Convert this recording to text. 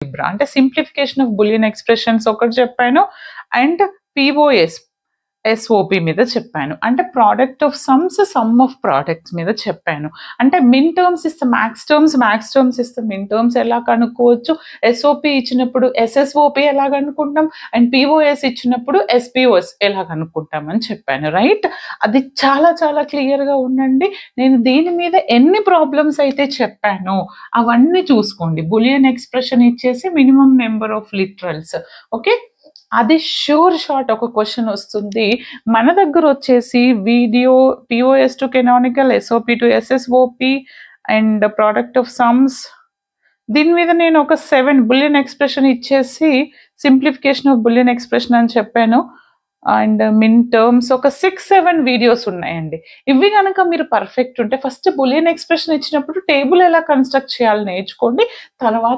Algebra అంటే simplification of bullion expressions ఒకటి చెప్పాను. అండ్ పిఓఎస్ ఎస్ఓపి మీద చెప్పాను. అంటే product of sums, some of products మీద చెప్పాను. అంటే మిన్ టర్మ్స్ ఇస్తే మ్యాక్స్ టర్మ్స్ ఇస్తే మిన్ టర్మ్స్ ఎలా కనుక్కోవచ్చు, ఎస్ఓపి ఇచ్చినప్పుడు ఎస్ఎస్ఓపి ఎలా కనుక్కుంటాం, అండ్ పిఓఎస్ ఇచ్చినప్పుడు ఎస్పిఓఎస్ ఎలా కనుక్కుంటాం అని చెప్పాను. రైట్, అది చాలా చాలా క్లియర్గా ఉండండి. నేను దీని మీద ఎన్ని ప్రాబ్లమ్స్ అయితే చెప్పానో అవన్నీ చూసుకోండి. బులియన్ ఎక్స్ప్రెషన్ ఇచ్చేసి minimum number of literals. Okay, అది షూర్ షాట్ ఒక క్వశ్చన్ వస్తుంది. మన దగ్గర వచ్చేసి video POS to canonical, SOP to SSOP and product of sums, దీని మీద నేను ఒక 7 బులియన్ ఎక్స్ప్రెషన్ ఇచ్చేసి సింప్లిఫికేషన్ ఆఫ్ బులియన్ ఎక్స్ప్రెషన్ అని చెప్పాను. అండ్ మిన్ టర్మ్స్ ఒక 6-7 వీడియోస్ ఉన్నాయండి. ఇవి కనుక మీరు పర్ఫెక్ట్ ఉంటే ఫస్ట్ బులియన్ ఎక్స్ప్రెషన్ ఇచ్చినప్పుడు టేబుల్ ఎలా కన్స్ట్రక్ట్ చేయాలో నేర్చుకోండి. తర్వాత